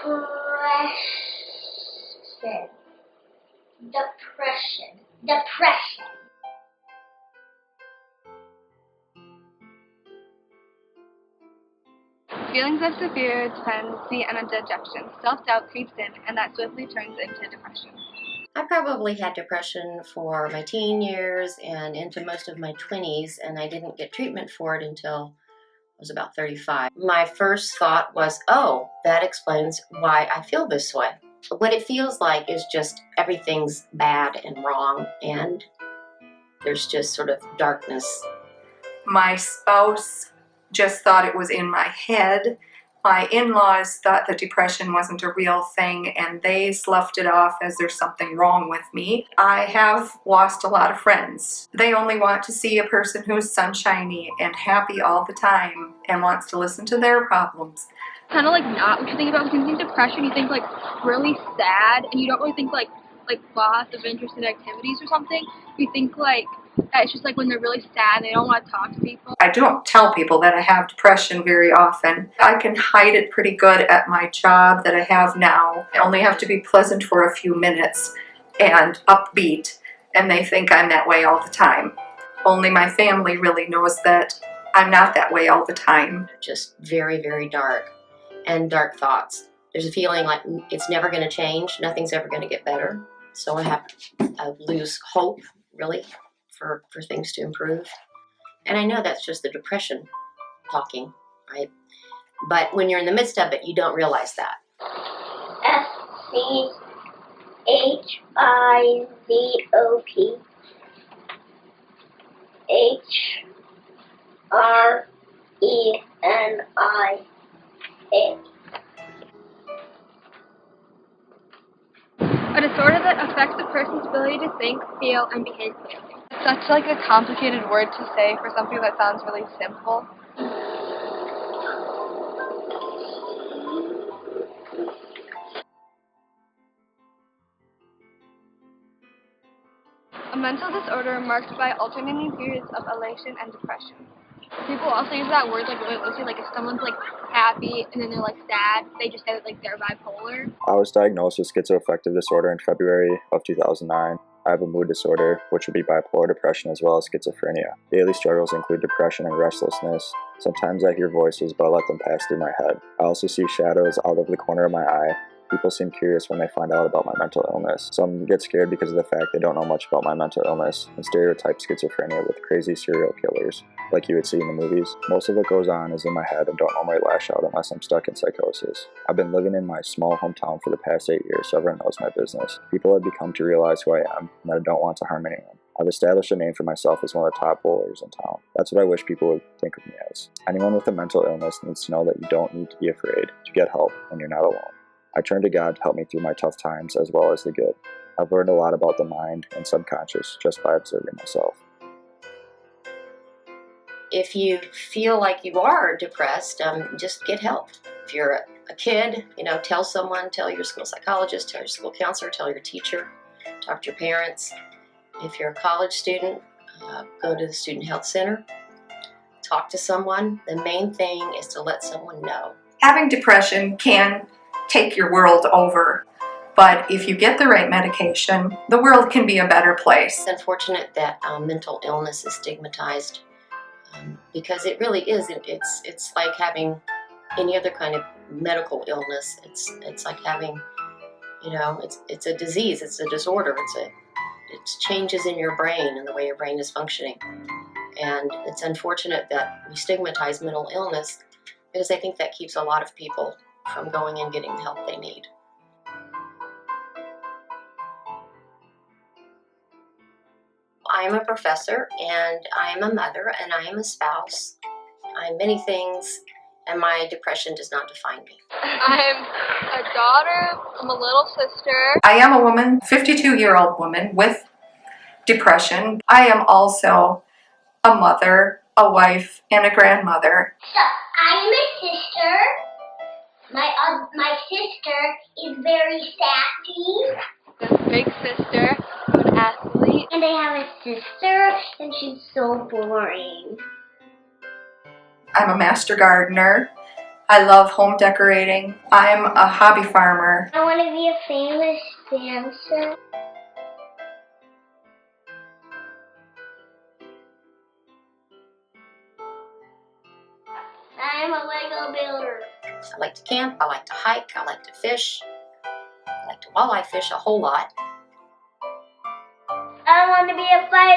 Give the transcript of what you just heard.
Depression. Feelings of severe dependency and dejection. Self-doubt creeps in, and that swiftly turns into depression. I probably had depression for my teen years and into most of my 20s, and I didn't get treatment for it until I was about 35. My first thought was, oh, that explains why I feel this way. What it feels like is just everything's bad and wrong, and there's just sort of darkness. My spouse just thought it was in my head. My in-laws thought that depression wasn't a real thing, and they sloughed it off as there's something wrong with me. I have lost a lot of friends. They only want to see a person who's sunshiny and happy all the time and wants to listen to their problems. Kind of like not what you think about. When you think depression, you think like really sad, and you don't really think like loss of interest in activities or something. You think like that it's just like when they're really sad and they don't want to talk to people. I don't tell people that I have depression very often. I can hide it pretty good at my job that I have now. I only have to be pleasant for a few minutes and upbeat, and they think I'm that way all the time. Only my family really knows that I'm not that way all the time. Just very, very dark, and dark thoughts. There's a feeling like it's never going to change, nothing's ever going to get better. So I lose hope, really, for things to improve. And I know that's just the depression talking, right? But when you're in the midst of it, you don't realize that. SCHIZOP HRENIA. A disorder that affects a person's ability to think, feel, and behave clearly. It's such like a complicated word to say for something that sounds really simple. A mental disorder marked by alternating periods of elation and depression. People also use that word like really loosely, like if someone's like happy and then they're like sad, they just say that like they're bipolar. I was diagnosed with schizoaffective disorder in February of 2009. I have a mood disorder, which would be bipolar depression as well as schizophrenia. Daily struggles include depression and restlessness. Sometimes I hear voices, but I let them pass through my head. I also see shadows out of the corner of my eye. People seem curious when they find out about my mental illness. Some get scared because of the fact they don't know much about my mental illness and stereotype schizophrenia with crazy serial killers, like you would see in the movies. Most of what goes on is in my head and don't normally lash out unless I'm stuck in psychosis. I've been living in my small hometown for the past 8 years, so everyone knows my business. People have become to realize who I am and that I don't want to harm anyone. I've established a name for myself as one of the top bowlers in town. That's what I wish people would think of me as. Anyone with a mental illness needs to know that you don't need to be afraid to get help and you're not alone. I turn to God to help me through my tough times as well as the good. I've learned a lot about the mind and subconscious just by observing myself. If you feel like you are depressed, just get help. If you're a kid, tell someone, tell your school psychologist, tell your school counselor, tell your teacher, talk to your parents. If you're a college student, go to the student health center, talk to someone. The main thing is to let someone know. Having depression can take your world over, but if you get the right medication, the world can be a better place. It's unfortunate that mental illness is stigmatized because it really is. It's like having any other kind of medical illness. It's like having, it's a disease. It's a disorder. It's changes in your brain and the way your brain is functioning. And it's unfortunate that we stigmatize mental illness because I think that keeps a lot of people from going and getting the help they need. I am a professor, and I am a mother, and I am a spouse. I'm many things, and my depression does not define me. I'm a daughter, I'm a little sister. I am a woman, 52-year-old woman with depression. I am also a mother, a wife, and a grandmother. So, I am a sister. My sister is very sassy. This big sister, I'm an athlete. And I have a sister, and she's so boring. I'm a master gardener. I love home decorating. I'm a hobby farmer. I want to be a famous dancer. I'm a Lego builder. I like to camp, I like to hike, I like to fish. I like to walleye fish a whole lot. I want to be a fighter.